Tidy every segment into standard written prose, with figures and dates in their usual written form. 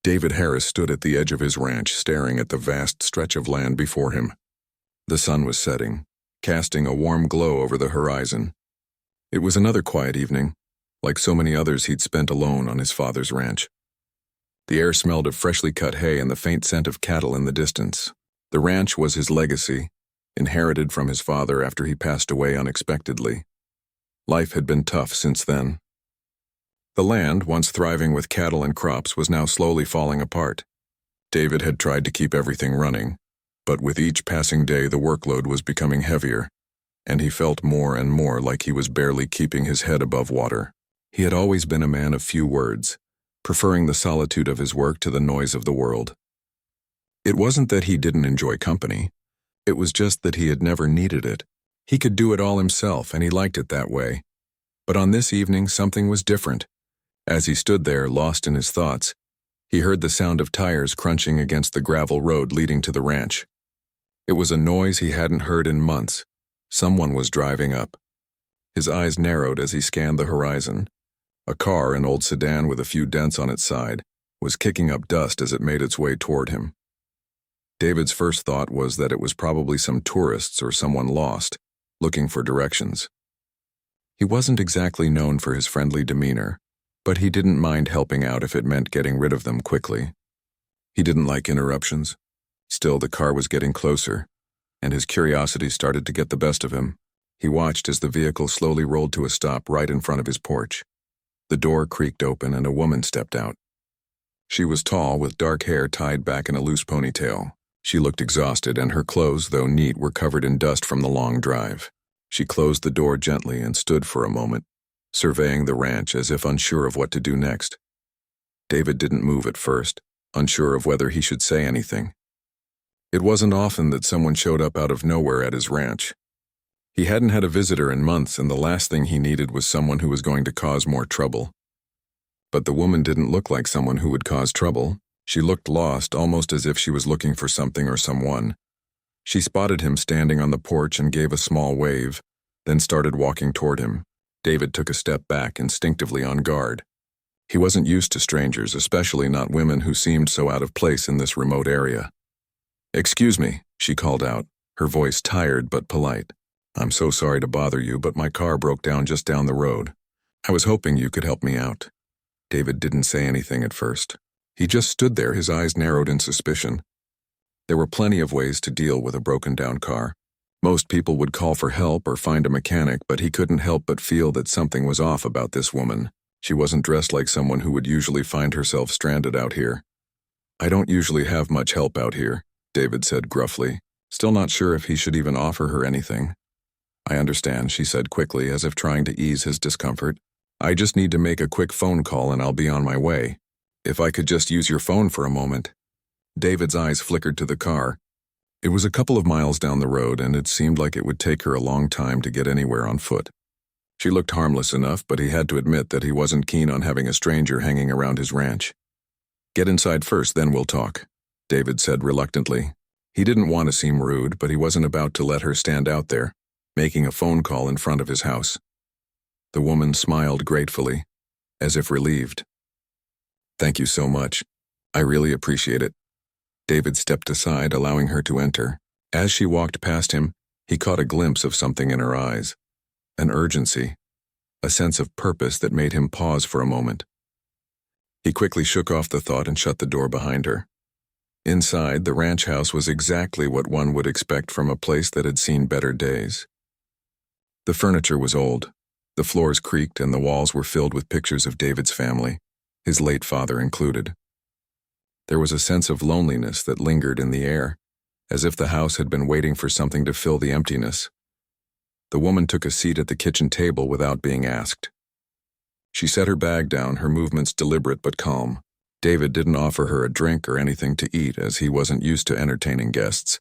David Harris stood at the edge of his ranch, staring at the vast stretch of land before him. The sun was setting, casting a warm glow over the horizon. It was another quiet evening, like so many others he'd spent alone on his father's ranch. The air smelled of freshly cut hay and the faint scent of cattle in the distance. The ranch was his legacy, inherited from his father after he passed away unexpectedly. Life had been tough since then. The land, once thriving with cattle and crops, was now slowly falling apart. David had tried to keep everything running, but with each passing day the workload was becoming heavier, and he felt more and more like he was barely keeping his head above water. He had always been a man of few words, preferring the solitude of his work to the noise of the world. It wasn't that he didn't enjoy company. It was just that he had never needed it. He could do it all himself, and he liked it that way. But on this evening, something was different. As he stood there, lost in his thoughts, he heard the sound of tires crunching against the gravel road leading to the ranch. It was a noise he hadn't heard in months. Someone was driving up. His eyes narrowed as he scanned the horizon. A car, an old sedan with a few dents on its side, was kicking up dust as it made its way toward him. David's first thought was that it was probably some tourists or someone lost, looking for directions. He wasn't exactly known for his friendly demeanor, but he didn't mind helping out if it meant getting rid of them quickly. He didn't like interruptions. Still, the car was getting closer, and his curiosity started to get the best of him. He watched as the vehicle slowly rolled to a stop right in front of his porch. The door creaked open and a woman stepped out. She was tall, with dark hair tied back in a loose ponytail. She looked exhausted, and her clothes, though neat, were covered in dust from the long drive. She closed the door gently and stood for a moment, surveying the ranch as if unsure of what to do next. David didn't move at first, unsure of whether he should say anything. It wasn't often that someone showed up out of nowhere at his ranch. He hadn't had a visitor in months, and the last thing he needed was someone who was going to cause more trouble. But the woman didn't look like someone who would cause trouble. She looked lost, almost as if she was looking for something or someone. She spotted him standing on the porch and gave a small wave, then started walking toward him. David took a step back, instinctively on guard. He wasn't used to strangers, especially not women who seemed so out of place in this remote area. "Excuse me," she called out, her voice tired but polite. "I'm so sorry to bother you, but my car broke down just down the road. I was hoping you could help me out." David didn't say anything at first. He just stood there, his eyes narrowed in suspicion. There were plenty of ways to deal with a broken-down car. Most people would call for help or find a mechanic, but he couldn't help but feel that something was off about this woman. She wasn't dressed like someone who would usually find herself stranded out here. "I don't usually have much help out here," David said gruffly, still not sure if he should even offer her anything. "I understand," she said quickly, as if trying to ease his discomfort. "I just need to make a quick phone call and I'll be on my way. If I could just use your phone for a moment." David's eyes flickered to the car. It was a couple of miles down the road, and it seemed like it would take her a long time to get anywhere on foot. She looked harmless enough, but he had to admit that he wasn't keen on having a stranger hanging around his ranch. "Get inside first, then we'll talk," David said reluctantly. He didn't want to seem rude, but he wasn't about to let her stand out there, making a phone call in front of his house. The woman smiled gratefully, as if relieved. "Thank you so much. I really appreciate it." David stepped aside, allowing her to enter. As she walked past him, he caught a glimpse of something in her eyes. An urgency, a sense of purpose that made him pause for a moment. He quickly shook off the thought and shut the door behind her. Inside, the ranch house was exactly what one would expect from a place that had seen better days. The furniture was old. The floors creaked and the walls were filled with pictures of David's family, his late father included. There was a sense of loneliness that lingered in the air, as if the house had been waiting for something to fill the emptiness. The woman took a seat at the kitchen table without being asked. She set her bag down, her movements deliberate but calm. David didn't offer her a drink or anything to eat, as he wasn't used to entertaining guests.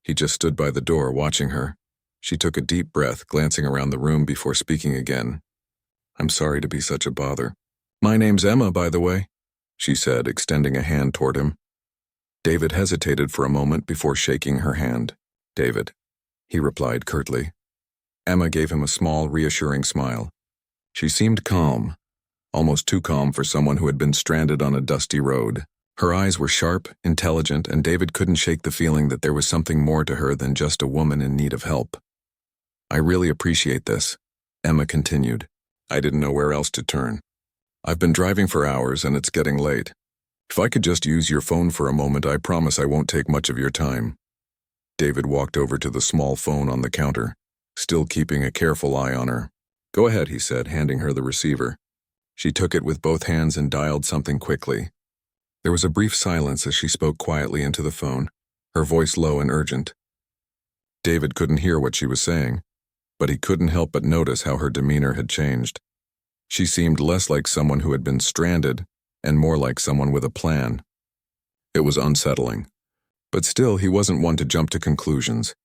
He just stood by the door watching her. She took a deep breath, glancing around the room before speaking again. "I'm sorry to be such a bother. My name's Emma, by the way," she said, extending a hand toward him. David hesitated for a moment before shaking her hand. "David," he replied curtly. Emma gave him a small, reassuring smile. She seemed calm, almost too calm for someone who had been stranded on a dusty road. Her eyes were sharp, intelligent, and David couldn't shake the feeling that there was something more to her than just a woman in need of help. "I really appreciate this," Emma continued. "I didn't know where else to turn. I've been driving for hours and it's getting late. If I could just use your phone for a moment, I promise I won't take much of your time." David walked over to the small phone on the counter, still keeping a careful eye on her. "Go ahead," he said, handing her the receiver. She took it with both hands and dialed something quickly. There was a brief silence as she spoke quietly into the phone, her voice low and urgent. David couldn't hear what she was saying, but he couldn't help but notice how her demeanor had changed. She seemed less like someone who had been stranded and more like someone with a plan. It was unsettling. But still, he wasn't one to jump to conclusions.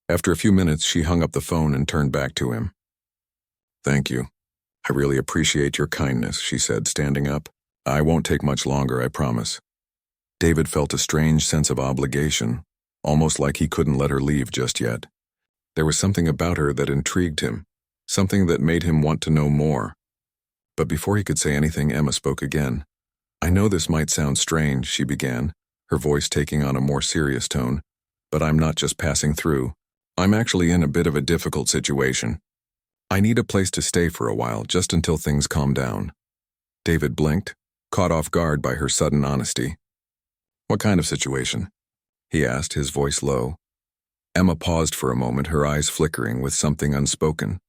After a few minutes, she hung up the phone and turned back to him. "Thank you. I really appreciate your kindness," she said, standing up. "I won't take much longer, I promise." David felt a strange sense of obligation, almost like he couldn't let her leave just yet. There was something about her that intrigued him, something that made him want to know more. But before he could say anything, Emma spoke again. "I know this might sound strange," she began, her voice taking on a more serious tone, "but I'm not just passing through. I'm actually in a bit of a difficult situation. I need a place to stay for a while, just until things calm down." David blinked, caught off guard by her sudden honesty. "What kind of situation?" he asked, his voice low. Emma paused for a moment, her eyes flickering with something unspoken.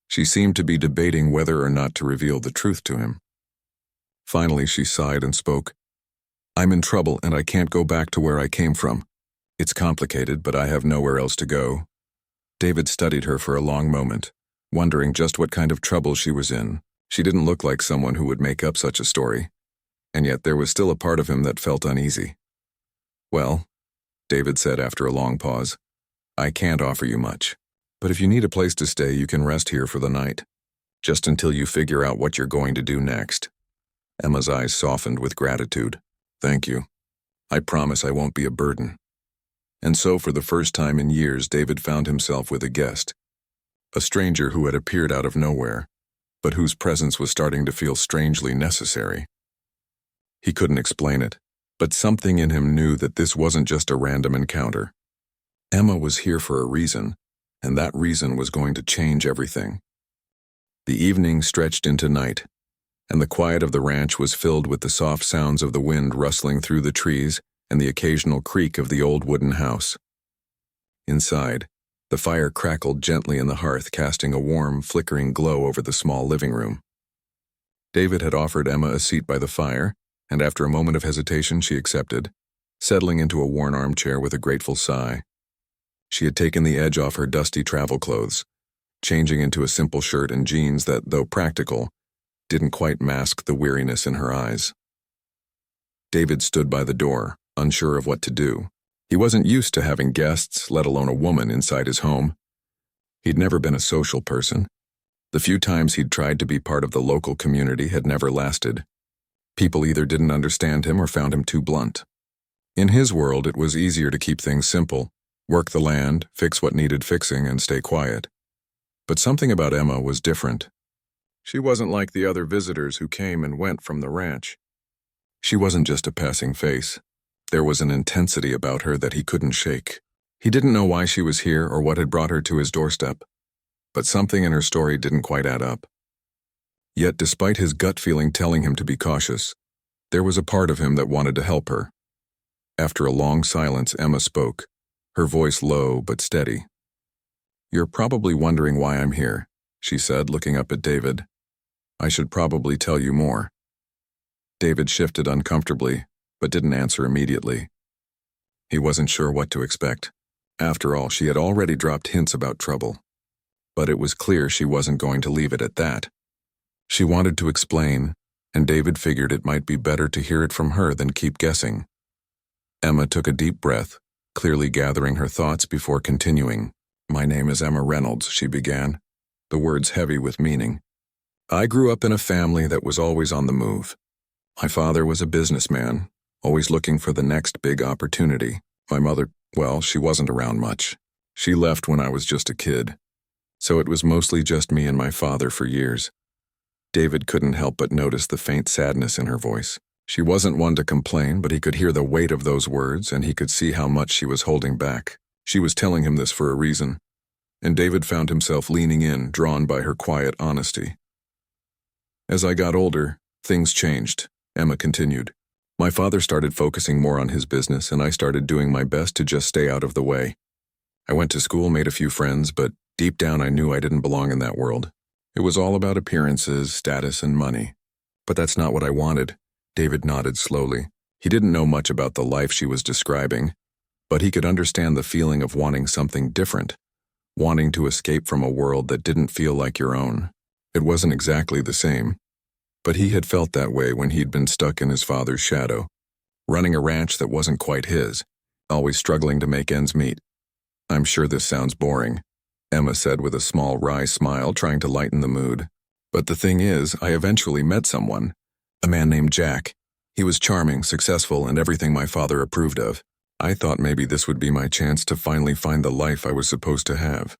She seemed to be debating whether or not to reveal the truth to him. Finally, she sighed and spoke. "I'm in trouble and I can't go back to where I came from. It's complicated, but I have nowhere else to go." David studied her for a long moment, wondering just what kind of trouble she was in. She didn't look like someone who would make up such a story, and yet there was still a part of him that felt uneasy. "Well," David said after a long pause, "I can't offer you much. But if you need a place to stay, you can rest here for the night, just until you figure out what you're going to do next." Emma's eyes softened with gratitude. "Thank you. I promise I won't be a burden." And so, for the first time in years, David found himself with a guest, a stranger who had appeared out of nowhere, but whose presence was starting to feel strangely necessary. He couldn't explain it, but something in him knew that this wasn't just a random encounter. Emma was here for a reason, and that reason was going to change everything. The evening stretched into night, and the quiet of the ranch was filled with the soft sounds of the wind rustling through the trees and the occasional creak of the old wooden house. Inside, the fire crackled gently in the hearth, casting a warm, flickering glow over the small living room. David had offered Emma a seat by the fire, and after a moment of hesitation she accepted, settling into a worn armchair with a grateful sigh. She had taken the edge off her dusty travel clothes, changing into a simple shirt and jeans that, though practical, didn't quite mask the weariness in her eyes. David stood by the door, unsure of what to do. He wasn't used to having guests, let alone a woman, inside his home. He'd never been a social person. The few times he'd tried to be part of the local community had never lasted. People either didn't understand him or found him too blunt. In his world, it was easier to keep things simple, work the land, fix what needed fixing, and stay quiet. But something about Emma was different. She wasn't like the other visitors who came and went from the ranch. She wasn't just a passing face. There was an intensity about her that he couldn't shake. He didn't know why she was here or what had brought her to his doorstep, but something in her story didn't quite add up. Yet, despite his gut feeling telling him to be cautious, there was a part of him that wanted to help her. After a long silence, Emma spoke, her voice low but steady. "You're probably wondering why I'm here," she said, looking up at David. "I should probably tell you more." David shifted uncomfortably, but didn't answer immediately. He wasn't sure what to expect. After all, she had already dropped hints about trouble. But it was clear she wasn't going to leave it at that. She wanted to explain, and David figured it might be better to hear it from her than keep guessing. Emma took a deep breath, clearly gathering her thoughts before continuing. "My name is Emma Reynolds," she began, the words heavy with meaning. "I grew up in a family that was always on the move. My father was a businessman, always looking for the next big opportunity. My mother, well, she wasn't around much. She left when I was just a kid. So it was mostly just me and my father for years. David couldn't help but notice the faint sadness in her voice. She wasn't one to complain, but he could hear the weight of those words, and he could see how much she was holding back. She was telling him this for a reason, and David found himself leaning in, drawn by her quiet honesty. As I got older, things changed, Emma continued. My father started focusing more on his business, and I started doing my best to just stay out of the way. I went to school, made a few friends, but deep down I knew I didn't belong in that world. It was all about appearances, status, and money. But that's not what I wanted. David nodded slowly. He didn't know much about the life she was describing, but he could understand the feeling of wanting something different, wanting to escape from a world that didn't feel like your own. It wasn't exactly the same, but he had felt that way when he'd been stuck in his father's shadow, running a ranch that wasn't quite his, always struggling to make ends meet. I'm sure this sounds boring, Emma said with a small wry smile, trying to lighten the mood. But the thing is, I eventually met someone, a man named Jack. He was charming, successful, and everything my father approved of. I thought maybe this would be my chance to finally find the life I was supposed to have.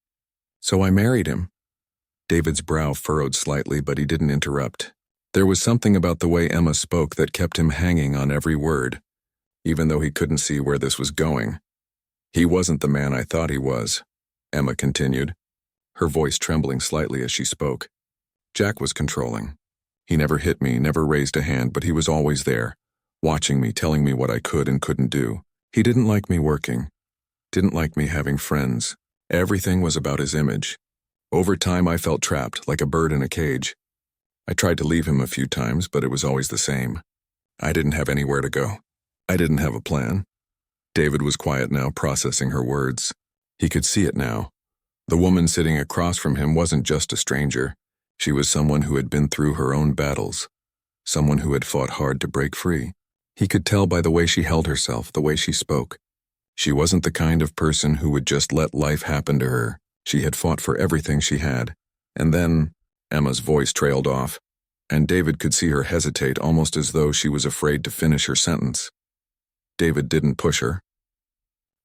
So I married him. David's brow furrowed slightly, but he didn't interrupt. There was something about the way Emma spoke that kept him hanging on every word, even though he couldn't see where this was going. He wasn't the man I thought he was, Emma continued, her voice trembling slightly as she spoke. Jack was controlling. He never hit me, never raised a hand, but he was always there, watching me, telling me what I could and couldn't do. He didn't like me working, didn't like me having friends. Everything was about his image. Over time, I felt trapped, like a bird in a cage. I tried to leave him a few times, but it was always the same. I didn't have anywhere to go. I didn't have a plan. David was quiet now, processing her words. He could see it now. The woman sitting across from him wasn't just a stranger. She was someone who had been through her own battles, someone who had fought hard to break free. He could tell by the way she held herself, the way she spoke. She wasn't the kind of person who would just let life happen to her. She had fought for everything she had. And then, Emma's voice trailed off, and David could see her hesitate, almost as though she was afraid to finish her sentence. David didn't push her.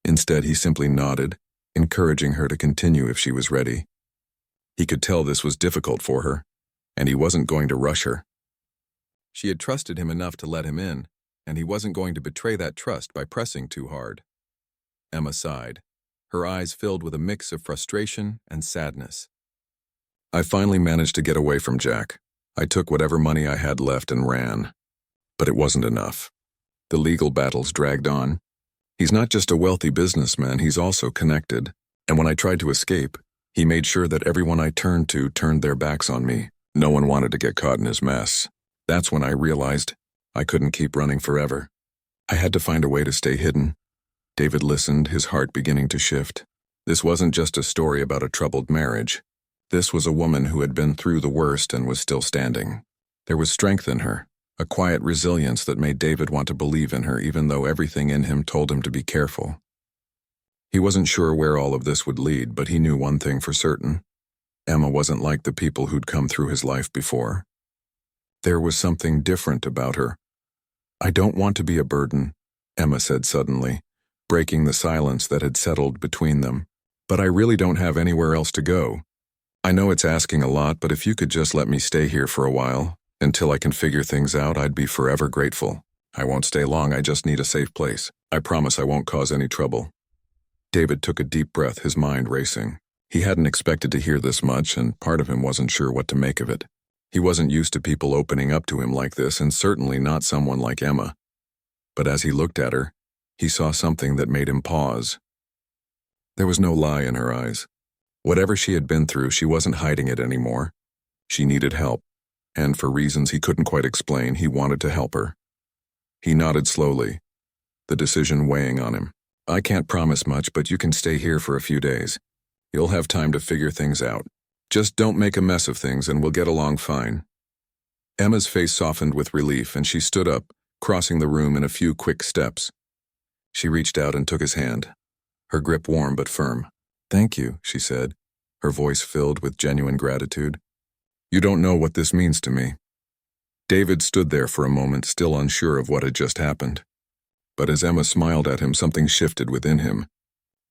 Instead, he simply nodded, encouraging her to continue if she was ready. He could tell this was difficult for her, and he wasn't going to rush her. She had trusted him enough to let him in, and he wasn't going to betray that trust by pressing too hard. Emma sighed, her eyes filled with a mix of frustration and sadness. I finally managed to get away from Jack. I took whatever money I had left and ran. But it wasn't enough. The legal battles dragged on. He's not just a wealthy businessman, he's also connected. And when I tried to escape, he made sure that everyone I turned to turned their backs on me. No one wanted to get caught in his mess. That's when I realized I couldn't keep running forever. I had to find a way to stay hidden. David listened, his heart beginning to shift. This wasn't just a story about a troubled marriage. This was a woman who had been through the worst and was still standing. There was strength in her, a quiet resilience that made David want to believe in her, even though everything in him told him to be careful. He wasn't sure where all of this would lead, but he knew one thing for certain. Emma wasn't like the people who'd come through his life before. There was something different about her. I don't want to be a burden, Emma said suddenly, breaking the silence that had settled between them. But I really don't have anywhere else to go. I know it's asking a lot, but if you could just let me stay here for a while, until I can figure things out, I'd be forever grateful. I won't stay long, I just need a safe place. I promise I won't cause any trouble. David took a deep breath, his mind racing. He hadn't expected to hear this much, and part of him wasn't sure what to make of it. He wasn't used to people opening up to him like this, and certainly not someone like Emma. But as he looked at her, he saw something that made him pause. There was no lie in her eyes. Whatever she had been through, she wasn't hiding it anymore. She needed help, and for reasons he couldn't quite explain, he wanted to help her. He nodded slowly, the decision weighing on him. I can't promise much, but you can stay here for a few days. You'll have time to figure things out. Just don't make a mess of things and we'll get along fine. Emma's face softened with relief and she stood up, crossing the room in a few quick steps. She reached out and took his hand, her grip warm but firm. Thank you, she said, her voice filled with genuine gratitude. You don't know what this means to me. David stood there for a moment, still unsure of what had just happened. But as Emma smiled at him, something shifted within him.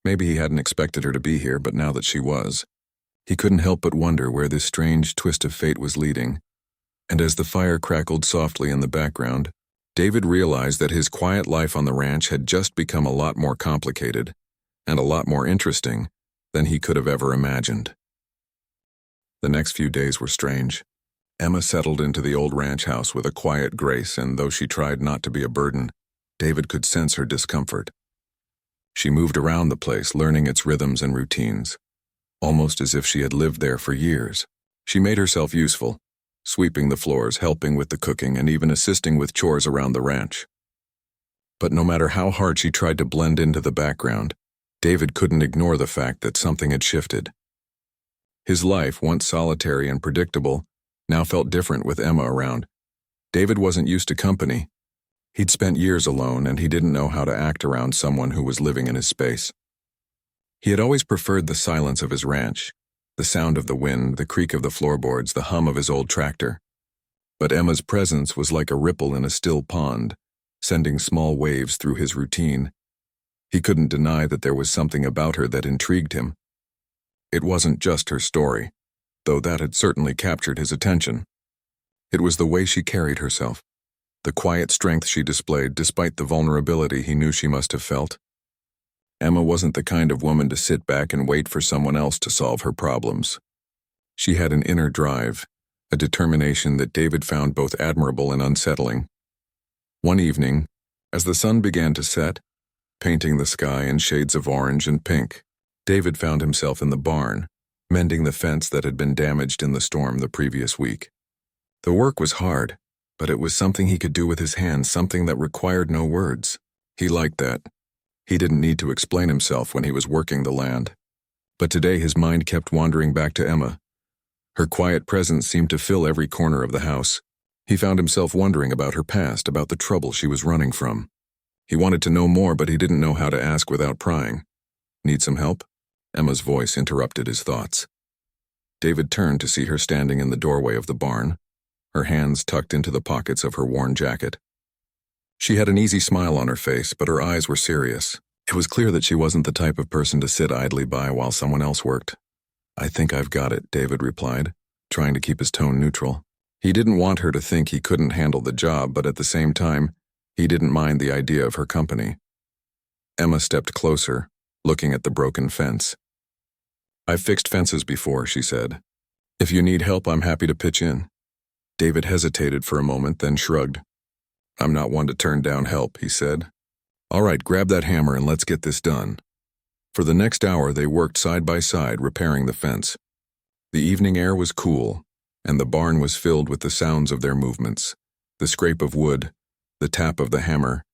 Maybe he hadn't expected her to be here, but now that she was, he couldn't help but wonder where this strange twist of fate was leading. And as the fire crackled softly in the background, David realized that his quiet life on the ranch had just become a lot more complicated and a lot more interesting than he could have ever imagined. The next few days were strange. Emma settled into the old ranch house with a quiet grace, and though she tried not to be a burden, David could sense her discomfort. She moved around the place, learning its rhythms and routines, almost as if she had lived there for years. She made herself useful, sweeping the floors, helping with the cooking, and even assisting with chores around the ranch. But no matter how hard she tried to blend into the background, David couldn't ignore the fact that something had shifted. His life, once solitary and predictable, now felt different with Emma around. David wasn't used to company. He'd spent years alone, and he didn't know how to act around someone who was living in his space. He had always preferred the silence of his ranch, the sound of the wind, the creak of the floorboards, the hum of his old tractor. But Emma's presence was like a ripple in a still pond, sending small waves through his routine. He couldn't deny that there was something about her that intrigued him. It wasn't just her story, though that had certainly captured his attention. It was the way she carried herself, the quiet strength she displayed despite the vulnerability he knew she must have felt. Emma wasn't the kind of woman to sit back and wait for someone else to solve her problems. She had an inner drive, a determination that David found both admirable and unsettling. One evening, as the sun began to set, painting the sky in shades of orange and pink, David found himself in the barn, mending the fence that had been damaged in the storm the previous week. The work was hard, but it was something he could do with his hands, something that required no words. He liked that. He didn't need to explain himself when he was working the land. But today his mind kept wandering back to Emma. Her quiet presence seemed to fill every corner of the house. He found himself wondering about her past, about the trouble she was running from. He wanted to know more, but he didn't know how to ask without prying. "Need some help?" Emma's voice interrupted his thoughts. David turned to see her standing in the doorway of the barn, her hands tucked into the pockets of her worn jacket. She had an easy smile on her face, but her eyes were serious. It was clear that she wasn't the type of person to sit idly by while someone else worked. "I think I've got it," David replied, trying to keep his tone neutral. He didn't want her to think he couldn't handle the job, but at the same time, he didn't mind the idea of her company. Emma stepped closer, looking at the broken fence. "I've fixed fences before," she said. "If you need help, I'm happy to pitch in." David hesitated for a moment, then shrugged. "I'm not one to turn down help," he said. "All right, grab that hammer and let's get this done." For the next hour, they worked side by side, repairing the fence. The evening air was cool, and the barn was filled with the sounds of their movements, the scrape of wood, the tap of the hammer,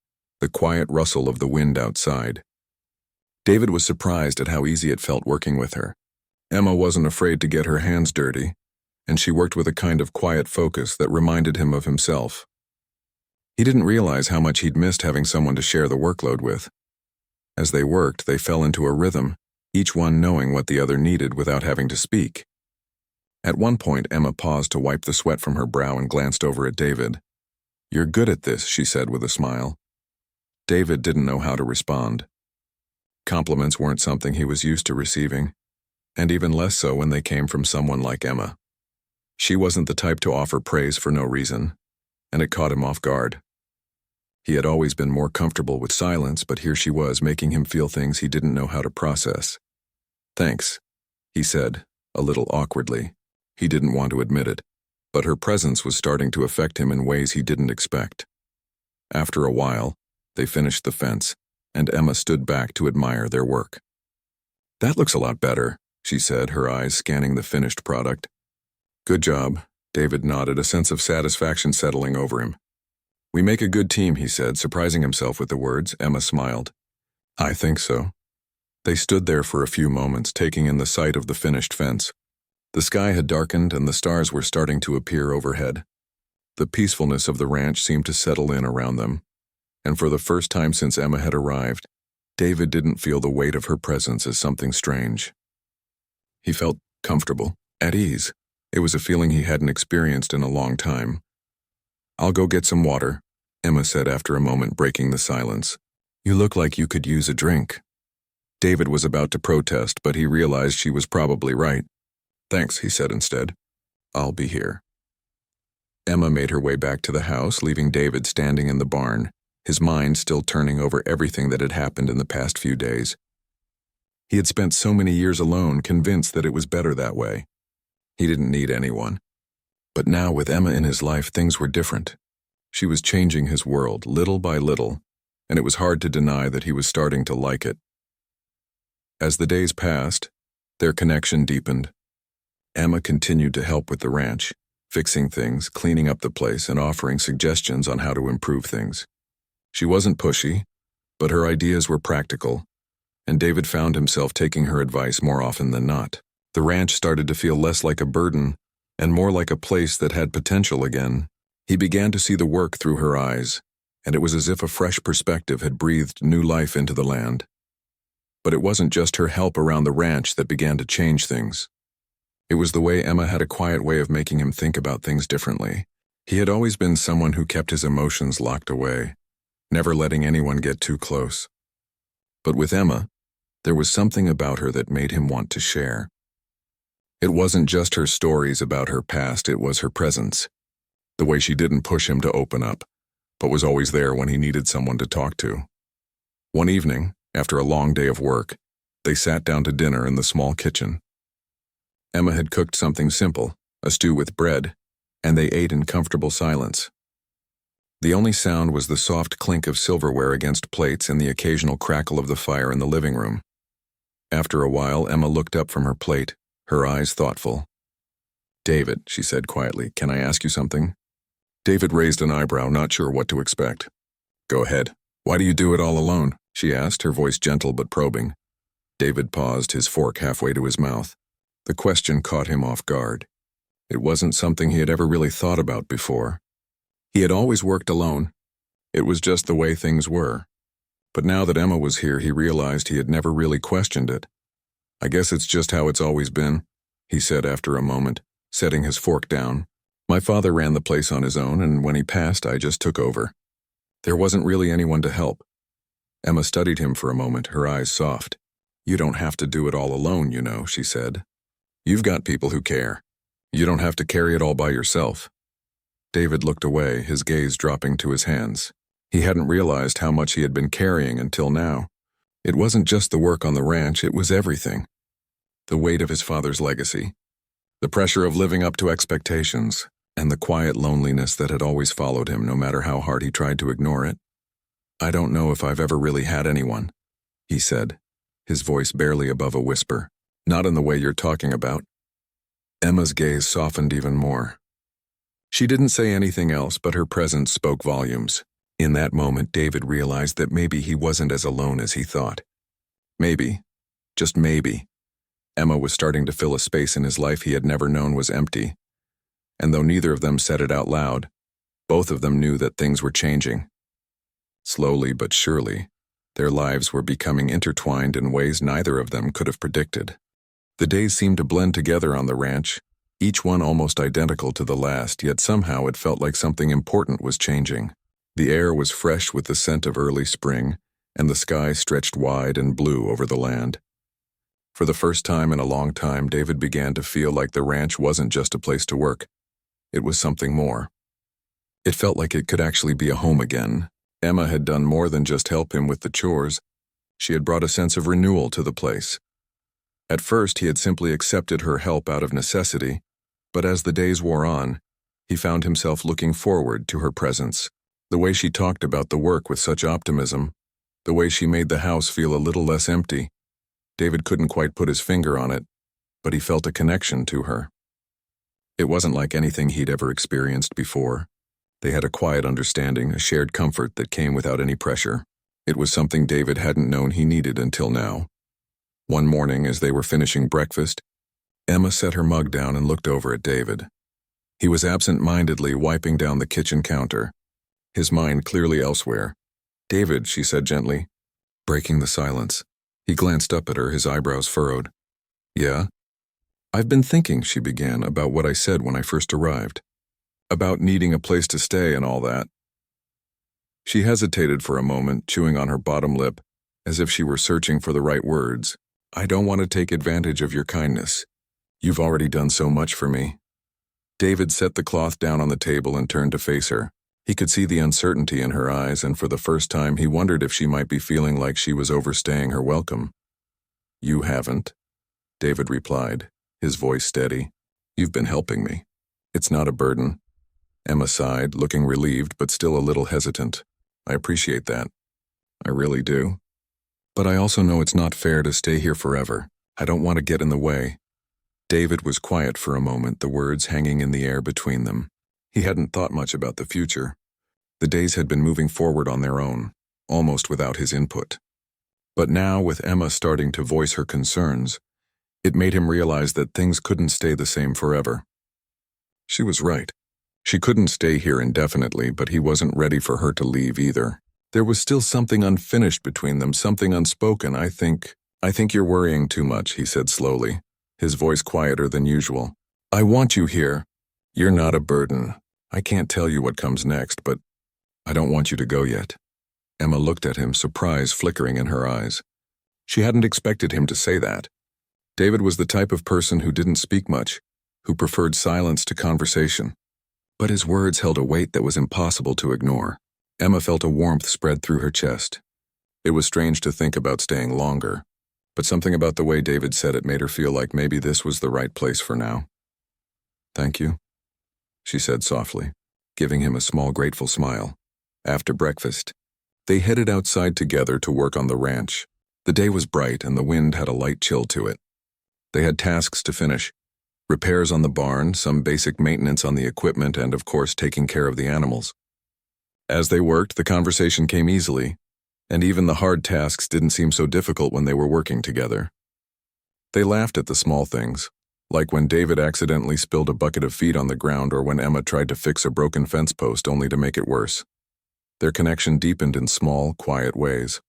the quiet rustle of the wind outside. David was surprised at how easy it felt working with her. Emma wasn't afraid to get her hands dirty, and she worked with a kind of quiet focus that reminded him of himself. He didn't realize how much he'd missed having someone to share the workload with. As they worked, they fell into a rhythm, each one knowing what the other needed without having to speak. At one point, Emma paused to wipe the sweat from her brow and glanced over at David. "You're good at this," she said with a smile. David didn't know how to respond. Compliments weren't something he was used to receiving, and even less so when they came from someone like Emma. She wasn't the type to offer praise for no reason, and it caught him off guard. He had always been more comfortable with silence, but here she was making him feel things he didn't know how to process. "Thanks," he said, a little awkwardly. He didn't want to admit it, but her presence was starting to affect him in ways he didn't expect. After a while, they finished the fence, and Emma stood back to admire their work. "That looks a lot better," she said, her eyes scanning the finished product. "Good job," David nodded, a sense of satisfaction settling over him. "We make a good team," he said, surprising himself with the words. Emma smiled. "I think so." They stood there for a few moments, taking in the sight of the finished fence. The sky had darkened and the stars were starting to appear overhead. The peacefulness of the ranch seemed to settle in around them, and for the first time since Emma had arrived, David didn't feel the weight of her presence as something strange. He felt comfortable, at ease. It was a feeling he hadn't experienced in a long time. "I'll go get some water," Emma said after a moment, breaking the silence. "You look like you could use a drink." David was about to protest, but he realized she was probably right. "Thanks," he said instead. "I'll be here." Emma made her way back to the house, leaving David standing in the barn, his mind still turning over everything that had happened in the past few days. He had spent so many years alone, convinced that it was better that way. He didn't need anyone. But now, with Emma in his life, things were different. She was changing his world, little by little, and it was hard to deny that he was starting to like it. As the days passed, their connection deepened. Emma continued to help with the ranch, fixing things, cleaning up the place, and offering suggestions on how to improve things. She wasn't pushy, but her ideas were practical, and David found himself taking her advice more often than not. The ranch started to feel less like a burden and more like a place that had potential again. He began to see the work through her eyes, and it was as if a fresh perspective had breathed new life into the land. But it wasn't just her help around the ranch that began to change things. It was the way Emma had a quiet way of making him think about things differently. He had always been someone who kept his emotions locked away, never letting anyone get too close. But with Emma, there was something about her that made him want to share. It wasn't just her stories about her past, it was her presence. The way she didn't push him to open up, but was always there when he needed someone to talk to. One evening, after a long day of work, they sat down to dinner in the small kitchen. Emma had cooked something simple, a stew with bread, and they ate in comfortable silence. The only sound was the soft clink of silverware against plates and the occasional crackle of the fire in the living room. After a while, Emma looked up from her plate, her eyes thoughtful. "David," she said quietly, "can I ask you something?" David raised an eyebrow, not sure what to expect. "Go ahead. Why do you do it all alone?" she asked, her voice gentle but probing. David paused, his fork halfway to his mouth. The question caught him off guard. It wasn't something he had ever really thought about before. He had always worked alone. It was just the way things were. But now that Emma was here, he realized he had never really questioned it. "I guess it's just how it's always been," he said after a moment, setting his fork down. "My father ran the place on his own, and when he passed, I just took over. There wasn't really anyone to help." Emma studied him for a moment, her eyes soft. "You don't have to do it all alone, you know," she said. "You've got people who care. You don't have to carry it all by yourself." David looked away, his gaze dropping to his hands. He hadn't realized how much he had been carrying until now. It wasn't just the work on the ranch, it was everything. The weight of his father's legacy, the pressure of living up to expectations, and the quiet loneliness that had always followed him no matter how hard he tried to ignore it. "I don't know if I've ever really had anyone," he said, his voice barely above a whisper. "Not in the way you're talking about." Emma's gaze softened even more. She didn't say anything else, but her presence spoke volumes. In that moment, David realized that maybe he wasn't as alone as he thought. Maybe, just maybe, Emma was starting to fill a space in his life he had never known was empty. And though neither of them said it out loud, both of them knew that things were changing. Slowly but surely, their lives were becoming intertwined in ways neither of them could have predicted. The days seemed to blend together on the ranch, each one almost identical to the last, yet somehow it felt like something important was changing. The air was fresh with the scent of early spring, and the sky stretched wide and blue over the land. For the first time in a long time, David began to feel like the ranch wasn't just a place to work. It was something more. It felt like it could actually be a home again. Emma had done more than just help him with the chores. She had brought a sense of renewal to the place. At first, he had simply accepted her help out of necessity, but as the days wore on, he found himself looking forward to her presence. The way she talked about the work with such optimism, the way she made the house feel a little less empty. David couldn't quite put his finger on it, but he felt a connection to her. It wasn't like anything he'd ever experienced before. They had a quiet understanding, a shared comfort that came without any pressure. It was something David hadn't known he needed until now. One morning, as they were finishing breakfast, Emma set her mug down and looked over at David. He was absent-mindedly wiping down the kitchen counter, his mind clearly elsewhere. "David," she said gently, breaking the silence. He glanced up at her, his eyebrows furrowed. "Yeah?" "I've been thinking," she began, "about what I said when I first arrived. About needing a place to stay and all that." She hesitated for a moment, chewing on her bottom lip, as if she were searching for the right words. "I don't want to take advantage of your kindness. You've already done so much for me." David set the cloth down on the table and turned to face her. He could see the uncertainty in her eyes, and for the first time he wondered if she might be feeling like she was overstaying her welcome. "You haven't," David replied, his voice steady. "You've been helping me. It's not a burden." Emma sighed, looking relieved but still a little hesitant. "I appreciate that. I really do. But I also know it's not fair to stay here forever. I don't want to get in the way." David was quiet for a moment, the words hanging in the air between them. He hadn't thought much about the future. The days had been moving forward on their own, almost without his input. But now, with Emma starting to voice her concerns, it made him realize that things couldn't stay the same forever. She was right. She couldn't stay here indefinitely, but he wasn't ready for her to leave either. There was still something unfinished between them, something unspoken. I think you're worrying too much," he said slowly, his voice quieter than usual. "I want you here. You're not a burden. I can't tell you what comes next, but I don't want you to go yet." Emma looked at him, surprise flickering in her eyes. She hadn't expected him to say that. David was the type of person who didn't speak much, who preferred silence to conversation. But his words held a weight that was impossible to ignore. Emma felt a warmth spread through her chest. It was strange to think about staying longer, but something about the way David said it made her feel like maybe this was the right place for now. "Thank you," she said softly, giving him a small grateful smile. After breakfast, they headed outside together to work on the ranch. The day was bright and the wind had a light chill to it. They had tasks to finish: repairs on the barn, some basic maintenance on the equipment, and of course taking care of the animals. As they worked, the conversation came easily, and even the hard tasks didn't seem so difficult when they were working together. They laughed at the small things, like when David accidentally spilled a bucket of feed on the ground or when Emma tried to fix a broken fence post only to make it worse. Their connection deepened in small, quiet ways.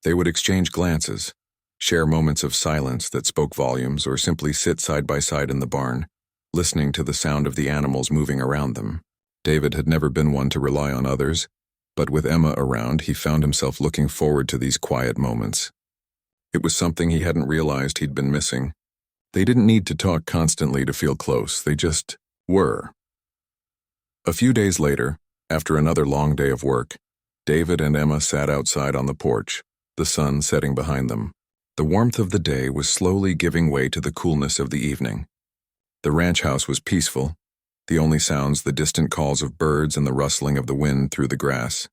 They would exchange glances, share moments of silence that spoke volumes, or simply sit side by side in the barn, listening to the sound of the animals moving around them. David had never been one to rely on others, but with Emma around, he found himself looking forward to these quiet moments. It was something he hadn't realized he'd been missing. They didn't need to talk constantly to feel close, they just were. A few days later, after another long day of work, David and Emma sat outside on the porch, the sun setting behind them. The warmth of the day was slowly giving way to the coolness of the evening. The ranch house was peaceful, the only sounds the distant calls of birds and the rustling of the wind through the grass.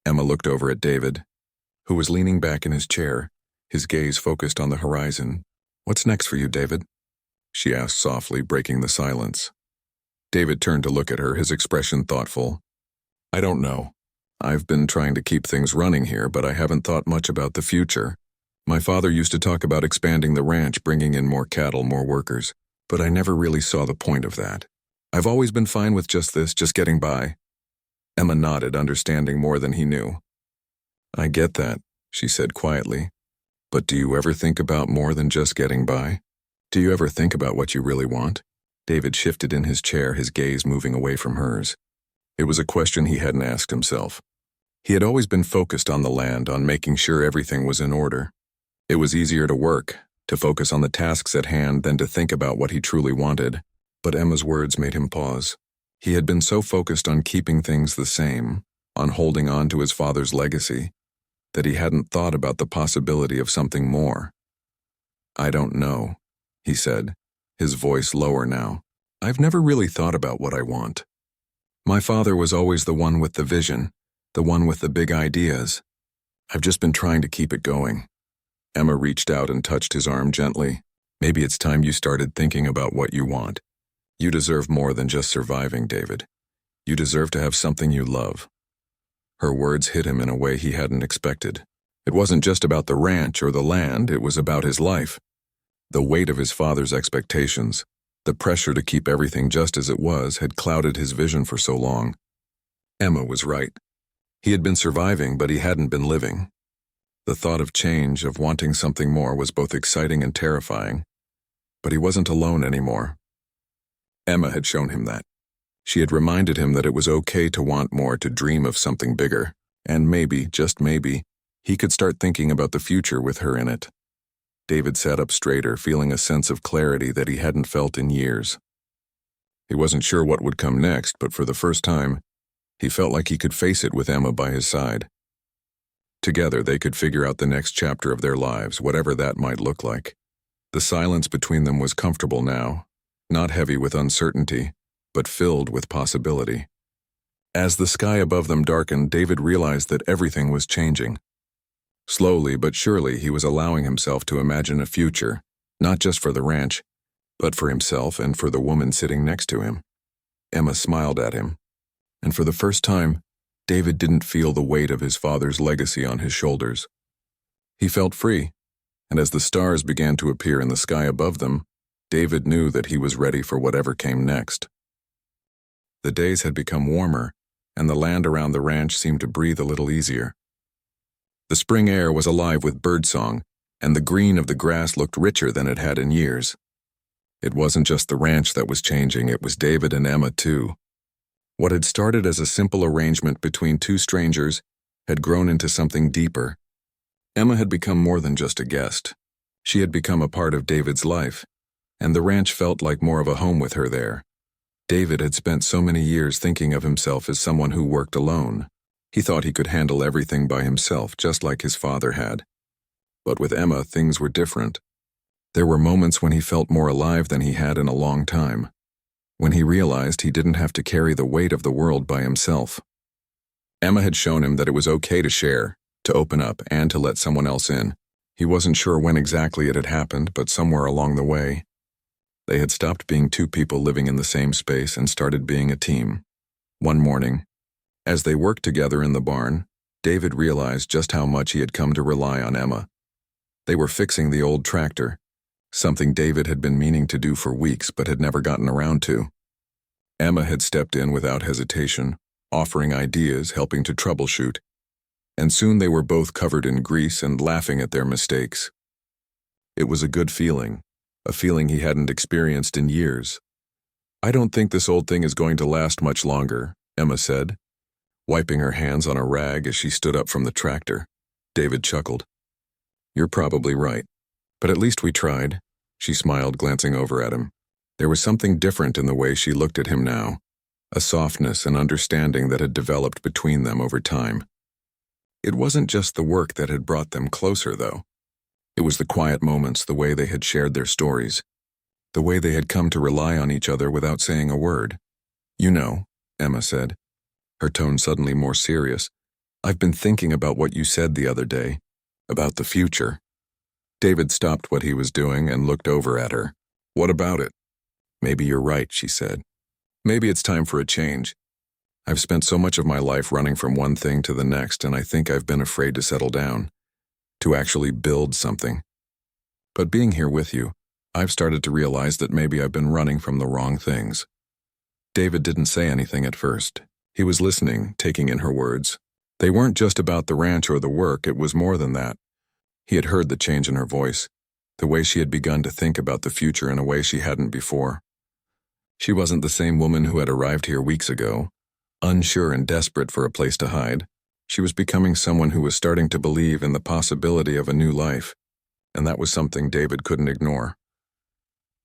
Emma looked over at David, who was leaning back in his chair, his gaze focused on the horizon. "What's next for you, David?" she asked softly, breaking the silence. David turned to look at her, his expression thoughtful. "I don't know. I've been trying to keep things running here, but I haven't thought much about the future. My father used to talk about expanding the ranch, bringing in more cattle, more workers, but I never really saw the point of that. I've always been fine with just this, just getting by." Emma nodded, understanding more than he knew. "I get that," she said quietly. "But do you ever think about more than just getting by? Do you ever think about what you really want?" David shifted in his chair, his gaze moving away from hers. It was a question he hadn't asked himself. He had always been focused on the land, on making sure everything was in order. It was easier to work, to focus on the tasks at hand than to think about what he truly wanted. But Emma's words made him pause. He had been so focused on keeping things the same, on holding on to his father's legacy, that he hadn't thought about the possibility of something more. "I don't know," he said, his voice lower now. "I've never really thought about what I want. My father was always the one with the vision, the one with the big ideas. I've just been trying to keep it going." Emma reached out and touched his arm gently. "Maybe it's time you started thinking about what you want. You deserve more than just surviving, David. You deserve to have something you love." Her words hit him in a way he hadn't expected. It wasn't just about the ranch or the land, it was about his life. The weight of his father's expectations, the pressure to keep everything just as it was, had clouded his vision for so long. Emma was right. He had been surviving, but he hadn't been living. The thought of change, of wanting something more, was both exciting and terrifying. But he wasn't alone anymore. Emma had shown him that. She had reminded him that it was okay to want more, to dream of something bigger, and maybe, just maybe, he could start thinking about the future with her in it. David sat up straighter, feeling a sense of clarity that he hadn't felt in years. He wasn't sure what would come next, but for the first time, he felt like he could face it with Emma by his side. Together, they could figure out the next chapter of their lives, whatever that might look like. The silence between them was comfortable now, not heavy with uncertainty, but filled with possibility. As the sky above them darkened, David realized that everything was changing. Slowly but surely, he was allowing himself to imagine a future, not just for the ranch, but for himself and for the woman sitting next to him. Emma smiled at him, and for the first time, David didn't feel the weight of his father's legacy on his shoulders. He felt free, and as the stars began to appear in the sky above them, David knew that he was ready for whatever came next. The days had become warmer, and the land around the ranch seemed to breathe a little easier. The spring air was alive with birdsong, and the green of the grass looked richer than it had in years. It wasn't just the ranch that was changing, it was David and Emma too. What had started as a simple arrangement between two strangers had grown into something deeper. Emma had become more than just a guest. She had become a part of David's life, and the ranch felt like more of a home with her there. David had spent so many years thinking of himself as someone who worked alone. He thought he could handle everything by himself, just like his father had. But with Emma, things were different. There were moments when he felt more alive than he had in a long time, when he realized he didn't have to carry the weight of the world by himself. Emma had shown him that it was okay to share, to open up, and to let someone else in. He wasn't sure when exactly it had happened, but somewhere along the way, they had stopped being two people living in the same space and started being a team. One morning, as they worked together in the barn, David realized just how much he had come to rely on Emma. They were fixing the old tractor, something David had been meaning to do for weeks but had never gotten around to. Emma had stepped in without hesitation, offering ideas, helping to troubleshoot, and soon they were both covered in grease and laughing at their mistakes. It was a good feeling, a feeling he hadn't experienced in years. "I don't think this old thing is going to last much longer," Emma said, wiping her hands on a rag as she stood up from the tractor. David chuckled. "You're probably right, but at least we tried," she smiled, glancing over at him. There was something different in the way she looked at him now, a softness and understanding that had developed between them over time. It wasn't just the work that had brought them closer, though. It was the quiet moments, the way they had shared their stories, the way they had come to rely on each other without saying a word. "You know," Emma said, her tone suddenly more serious, "I've been thinking about what you said the other day, about the future." David stopped what he was doing and looked over at her. "What about it?" "Maybe you're right," she said. "Maybe it's time for a change. I've spent so much of my life running from one thing to the next, and I think I've been afraid to settle down, to actually build something. But being here with you, I've started to realize that maybe I've been running from the wrong things." David didn't say anything at first. He was listening, taking in her words. They weren't just about the ranch or the work, it was more than that. He had heard the change in her voice, the way she had begun to think about the future in a way she hadn't before. She wasn't the same woman who had arrived here weeks ago, unsure and desperate for a place to hide. She was becoming someone who was starting to believe in the possibility of a new life, and that was something David couldn't ignore.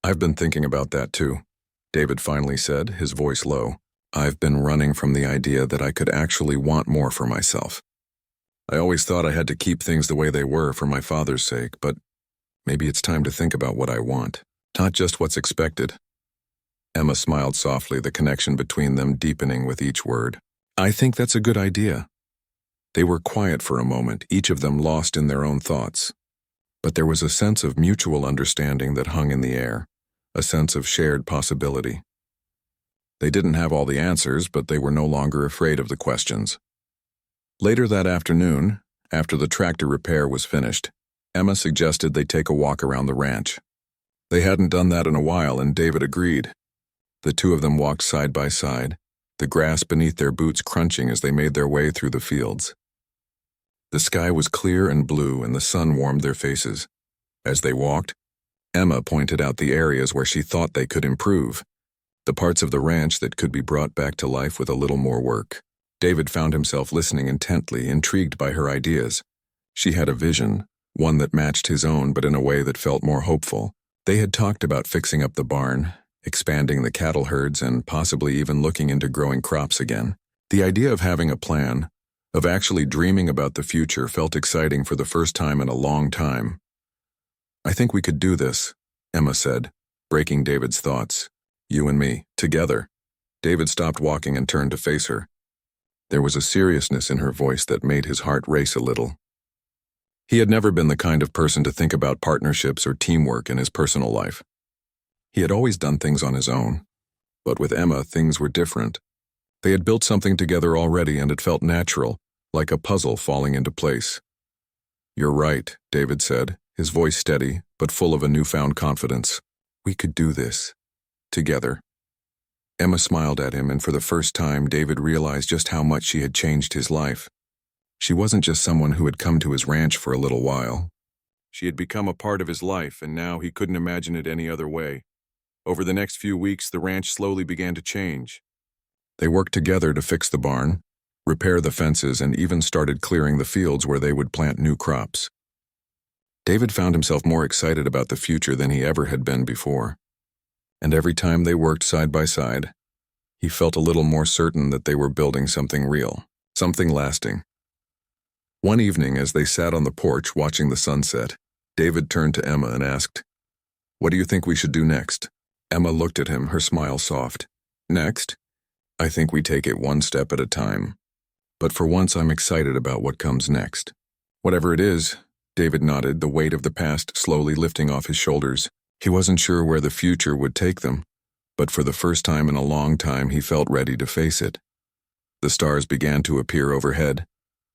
"I've been thinking about that too," David finally said, his voice low. "I've been running from the idea that I could actually want more for myself. I always thought I had to keep things the way they were for my father's sake, but maybe it's time to think about what I want, not just what's expected." Emma smiled softly, the connection between them deepening with each word. "I think that's a good idea." They were quiet for a moment, each of them lost in their own thoughts. But there was a sense of mutual understanding that hung in the air, a sense of shared possibility. They didn't have all the answers, but they were no longer afraid of the questions. Later that afternoon, after the tractor repair was finished, Emma suggested they take a walk around the ranch. They hadn't done that in a while, and David agreed. The two of them walked side by side, the grass beneath their boots crunching as they made their way through the fields. The sky was clear and blue, and the sun warmed their faces. As they walked, Emma pointed out the areas where she thought they could improve, the parts of the ranch that could be brought back to life with a little more work. David found himself listening intently, intrigued by her ideas. She had a vision, one that matched his own but in a way that felt more hopeful. They had talked about fixing up the barn, expanding the cattle herds and possibly even looking into growing crops again. The idea of having a plan, of actually dreaming about the future, felt exciting for the first time in a long time. "I think we could do this," Emma said, breaking David's thoughts. "You and me, together." David stopped walking and turned to face her. There was a seriousness in her voice that made his heart race a little. He had never been the kind of person to think about partnerships or teamwork in his personal life. He had always done things on his own. But with Emma, things were different. They had built something together already, and it felt natural, like a puzzle falling into place. "You're right," David said, his voice steady, but full of a newfound confidence. "We could do this. Together." Emma smiled at him, and for the first time, David realized just how much she had changed his life. She wasn't just someone who had come to his ranch for a little while. She had become a part of his life, and now he couldn't imagine it any other way. Over the next few weeks, the ranch slowly began to change. They worked together to fix the barn, repair the fences, and even started clearing the fields where they would plant new crops. David found himself more excited about the future than he ever had been before. And every time they worked side by side, he felt a little more certain that they were building something real, something lasting. One evening, as they sat on the porch watching the sunset, David turned to Emma and asked, "What do you think we should do next?" Emma looked at him, her smile soft. "Next? I think we take it one step at a time. But for once, I'm excited about what comes next." "Whatever it is," David nodded, the weight of the past slowly lifting off his shoulders. He wasn't sure where the future would take them, but for the first time in a long time, he felt ready to face it. The stars began to appear overhead,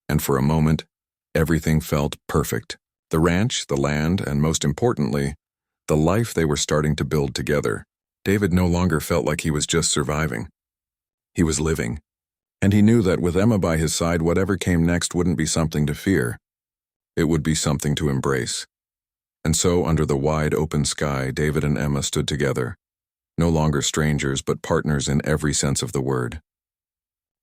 and for a moment, everything felt perfect. The ranch, the land, and most importantly, the life they were starting to build together. David no longer felt like he was just surviving. He was living, and he knew that with Emma by his side, whatever came next wouldn't be something to fear. It would be something to embrace. And so, under the wide open sky, David and Emma stood together, no longer strangers but partners in every sense of the word.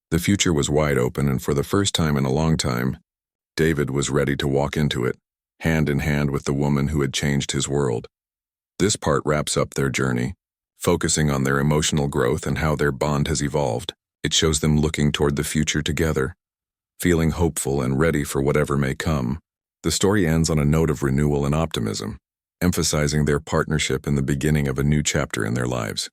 The future was wide open, and for the first time in a long time, David was ready to walk into it, hand in hand with the woman who had changed his world. This part wraps up their journey, focusing on their emotional growth and how their bond has evolved. It shows them looking toward the future together, feeling hopeful and ready for whatever may come. The story ends on a note of renewal and optimism, emphasizing their partnership in the beginning of a new chapter in their lives.